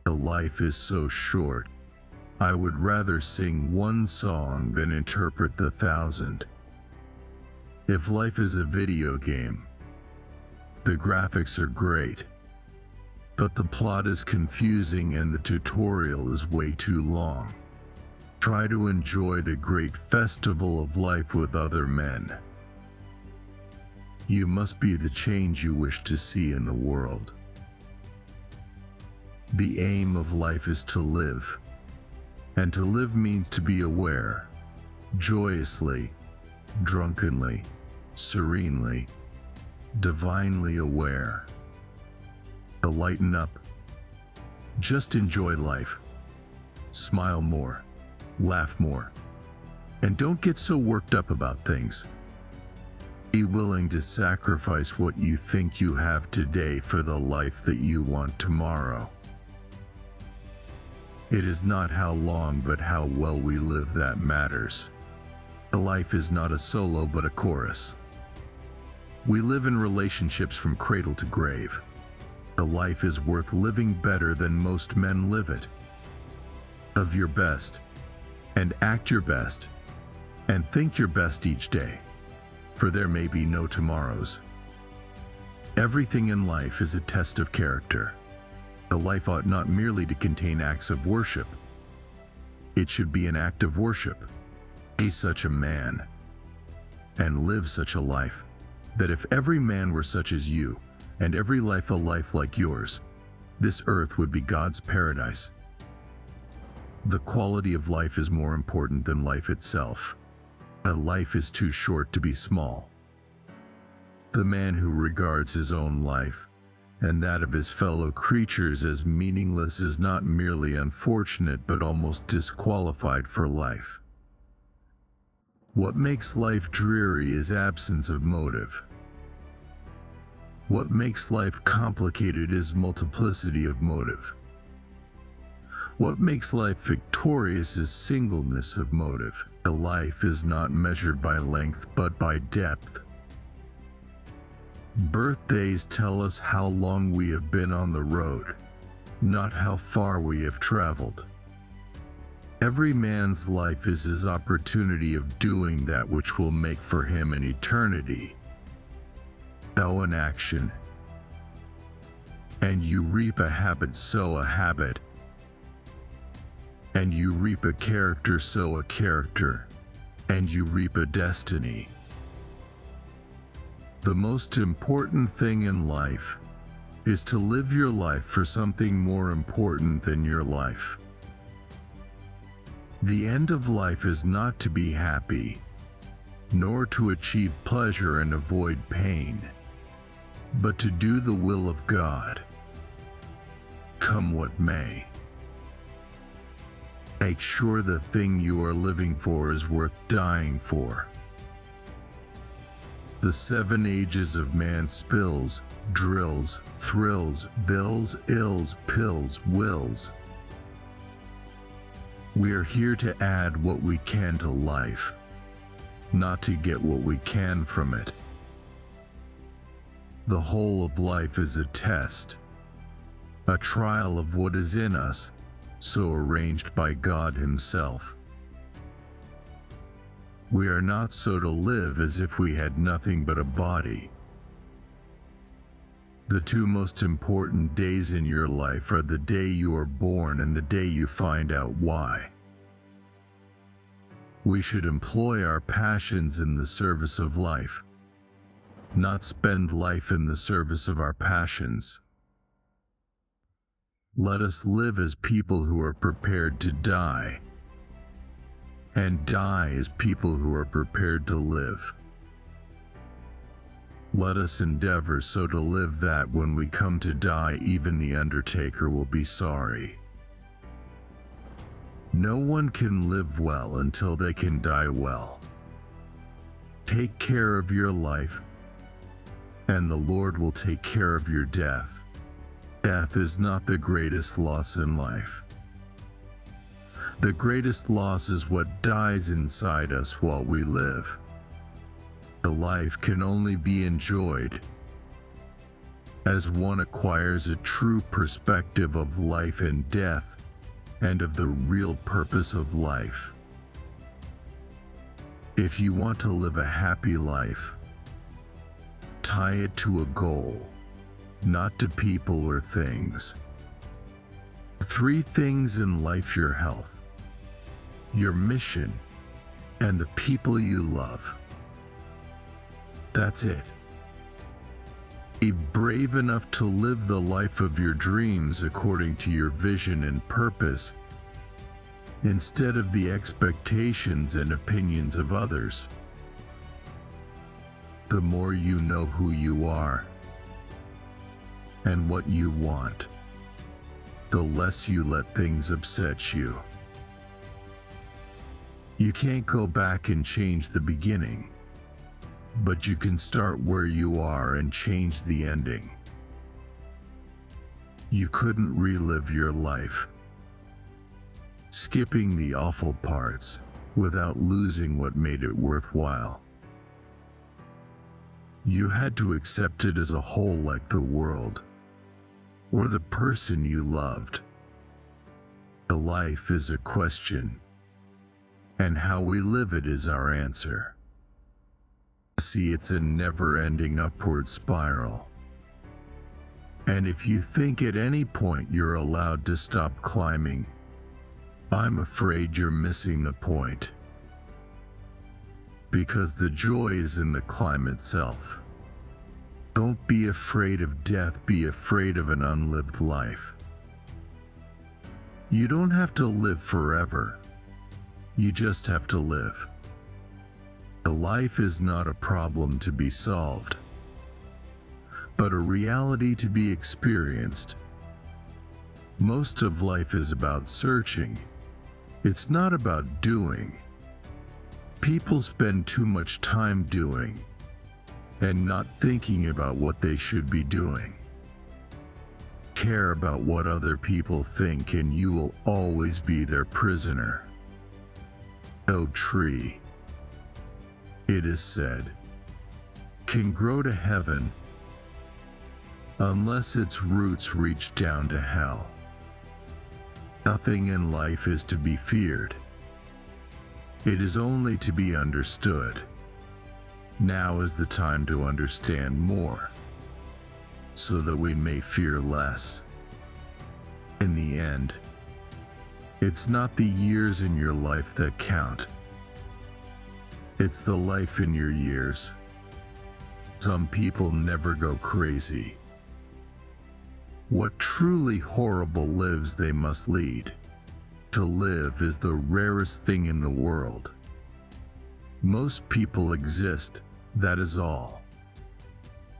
The life is so short. I would rather sing one song than interpret 1,000. If life is a video game, the graphics are great, but the plot is confusing and the tutorial is way too long. Try to enjoy the great festival of life with other men. You must be the change you wish to see in the world. The aim of life is to live, and to live means to be aware, joyously, drunkenly, serenely, divinely aware. To lighten up. Just enjoy life. Smile more, laugh more, and don't get so worked up about things. Be willing to sacrifice what you think you have today for the life that you want tomorrow. It is not how long but how well we live that matters. The life is not a solo but a chorus. We live in relationships from cradle to grave. The life is worth living better than most men live it. Of your best, and act your best, and think your best each day, for there may be no tomorrows. Everything in life is a test of character. The life ought not merely to contain acts of worship. It should be an act of worship. Be such a man, and live such a life, that if every man were such as you, and every life a life like yours, this earth would be God's paradise. The quality of life is more important than life itself. A life is too short to be small. The man who regards his own life and that of his fellow creatures as meaningless is not merely unfortunate but almost disqualified for life. What makes life dreary is absence of motive. What makes life complicated is multiplicity of motive. What makes life victorious is singleness of motive. The life is not measured by length but by depth. Birthdays tell us how long we have been on the road, not how far we have traveled. Every man's life is his opportunity of doing that which will make for him an eternity. Sow an action, and you reap a habit, sow a habit. And you reap a character, sow a character, and you reap a destiny. The most important thing in life is to live your life for something more important than your life. The end of life is not to be happy, nor to achieve pleasure and avoid pain, but to do the will of God, come what may. Make sure the thing you are living for is worth dying for. The 7 ages of man: spills, drills, thrills, bills, ills, pills, wills. We are here to add what we can to life, not to get what we can from it. The whole of life is a test, a trial of what is in us, so arranged by God Himself. We are not so to live as if we had nothing but a body. The 2 most important days in your life are the day you are born and the day you find out why. We should employ our passions in the service of life, not spend life in the service of our passions. Let us live as people who are prepared to die, and die as people who are prepared to live. Let us endeavor so to live that when we come to die, even the undertaker will be sorry. No one can live well until they can die well. Take care of your life, and the Lord will take care of your death. Death is not the greatest loss in life. The greatest loss is what dies inside us while we live. The life can only be enjoyed as one acquires a true perspective of life and death, and of the real purpose of life. If you want to live a happy life, tie it to a goal, not to people or things. 3 things in life: your health, your mission, and the people you love. That's it. Be brave enough to live the life of your dreams according to your vision and purpose, instead of the expectations and opinions of others. The more you know who you are and what you want, the less you let things upset you. You can't go back and change the beginning, but you can start where you are and change the ending. You couldn't relive your life, skipping the awful parts, without losing what made it worthwhile. You had to accept it as a whole, like the world, or the person you loved. The life is a question, and how we live it is our answer. See, it's a never-ending upward spiral. And if you think at any point you're allowed to stop climbing, I'm afraid you're missing the point. Because the joy is in the climb itself. Don't be afraid of death, be afraid of an unlived life. You don't have to live forever. You just have to live. The life is not a problem to be solved, but a reality to be experienced. Most of life is about searching. It's not about doing. People spend too much time doing and not thinking about what they should be doing. Care about what other people think and you will always be their prisoner. No tree, it is said, can grow to heaven unless its roots reach down to hell. Nothing in life is to be feared. It is only to be understood. Now is the time to understand more, so that we may fear less. In the end, it's not the years in your life that count. It's the life in your years. Some people never go crazy. What truly horrible lives they must lead. To live is the rarest thing in the world. Most people exist, that is all.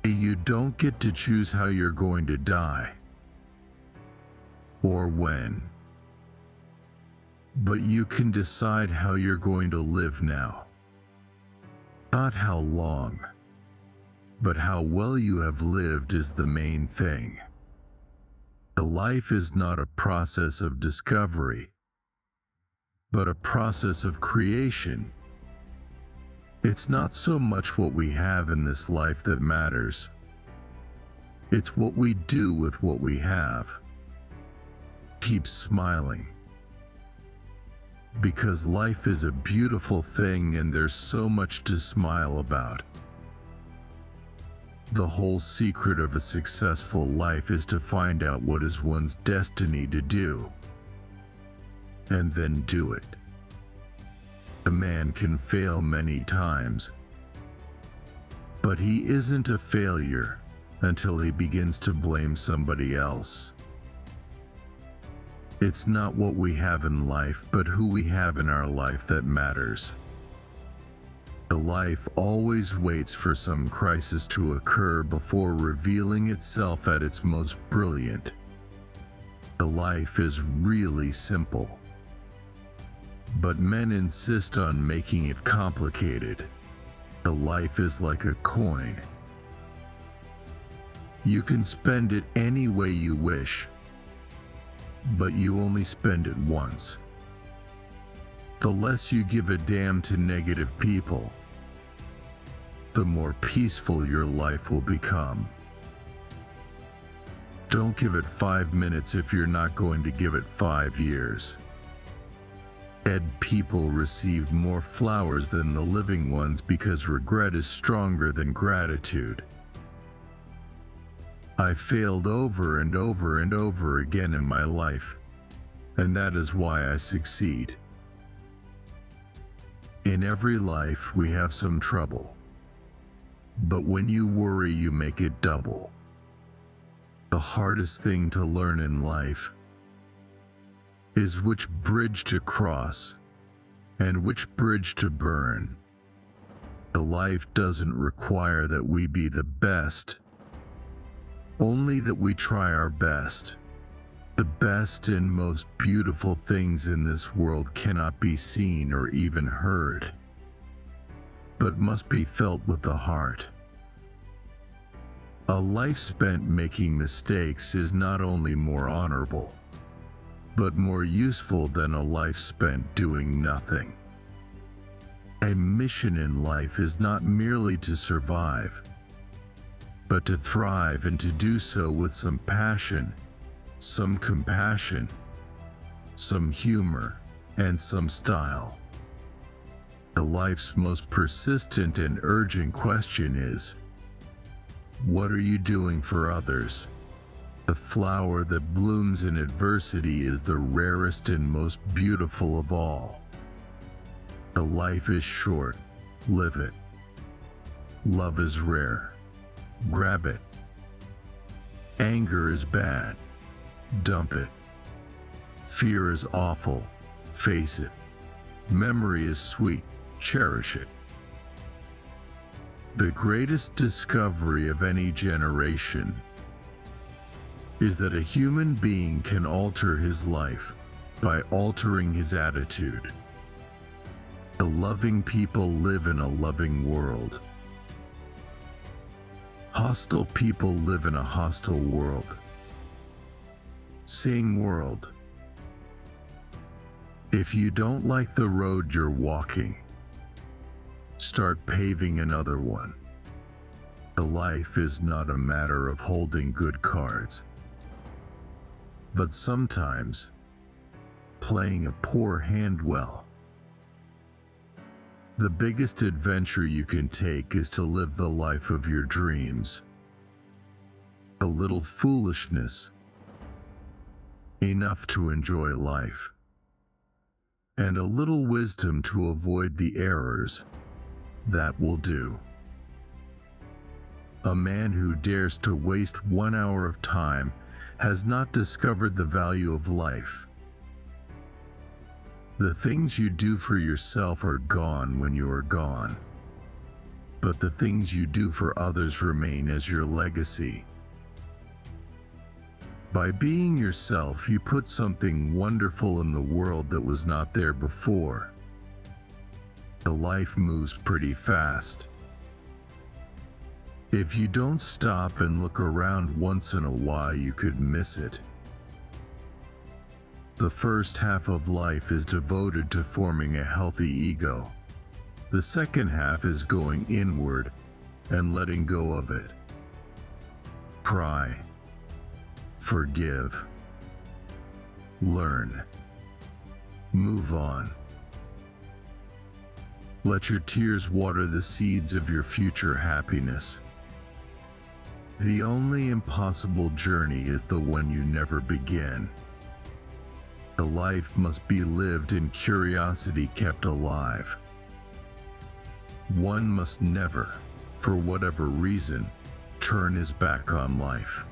You don't get to choose how you're going to die, or when. But you can decide how you're going to live now. Not how long, but how well you have lived is the main thing. The life is not a process of discovery, but a process of creation. It's not so much what we have in this life that matters. It's what we do with what we have. Keep smiling. Because life is a beautiful thing and there's so much to smile about. The whole secret of a successful life is to find out what is one's destiny to do, and then do it. A man can fail many times, but he isn't a failure until he begins to blame somebody else. It's not what we have in life, but who we have in our life that matters. The life always waits for some crisis to occur before revealing itself at its most brilliant. The life is really simple, but men insist on making it complicated. The life is like a coin. You can spend it any way you wish, but you only spend it once. The less you give a damn to negative people, the more peaceful your life will become. Don't give it 5 minutes if you're not going to give it 5 years. Dead people receive more flowers than the living ones because regret is stronger than gratitude. I failed over and over and over again in my life, and that is why I succeed. In every life we have some trouble, but when you worry you make it double. The hardest thing to learn in life is which bridge to cross and which bridge to burn. The life doesn't require that we be the best, only that we try our best. The best and most beautiful things in this world cannot be seen or even heard, but must be felt with the heart. A life spent making mistakes is not only more honorable, but more useful than a life spent doing nothing. A mission in life is not merely to survive, but to thrive, and to do so with some passion, some compassion, some humor, and some style. The life's most persistent and urgent question is, what are you doing for others? The flower that blooms in adversity is the rarest and most beautiful of all. The life is short, live it. Love is rare, grab it. Anger is bad, dump it. Fear is awful, face it. Memory is sweet, cherish it. The greatest discovery of any generation is that a human being can alter his life by altering his attitude. The loving people live in a loving world. Hostile people live in a hostile world. Sing world. If you don't like the road you're walking, start paving another one. The life is not a matter of holding good cards, but sometimes playing a poor hand well. The biggest adventure you can take is to live the life of your dreams. A little foolishness, enough to enjoy life, and a little wisdom to avoid the errors, that will do. A man who dares to waste 1 hour of time has not discovered the value of life. The things you do for yourself are gone when you are gone, but the things you do for others remain as your legacy. By being yourself, you put something wonderful in the world that was not there before. The life moves pretty fast. If you don't stop and look around once in a while, you could miss it. The first half of life is devoted to forming a healthy ego. The second half is going inward and letting go of it. Cry, forgive, learn, move on. Let your tears water the seeds of your future happiness. The only impossible journey is the one you never begin. The life must be lived and curiosity kept alive. One must never, for whatever reason, turn his back on life.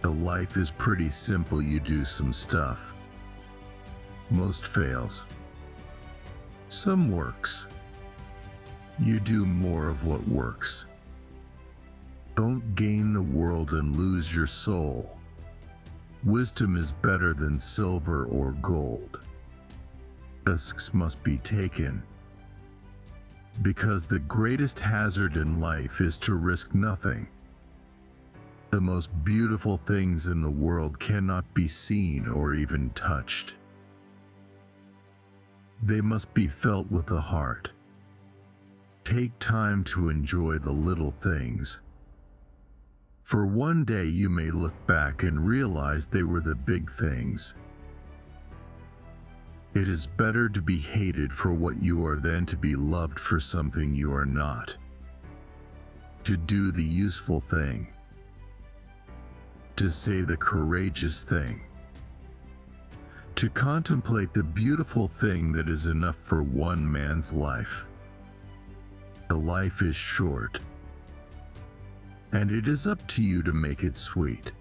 The life is pretty simple. You do some stuff. Most fails. Some works. You do more of what works. Don't gain the world and lose your soul. Wisdom is better than silver or gold. Risks must be taken, because the greatest hazard in life is to risk nothing. The most beautiful things in the world cannot be seen or even touched. They must be felt with the heart. Take time to enjoy the little things. For one day you may look back and realize they were the big things. It is better to be hated for what you are than to be loved for something you are not. To do the useful thing. To say the courageous thing. To contemplate the beautiful thing that is enough for one man's life. The life is short, and it is up to you to make it sweet.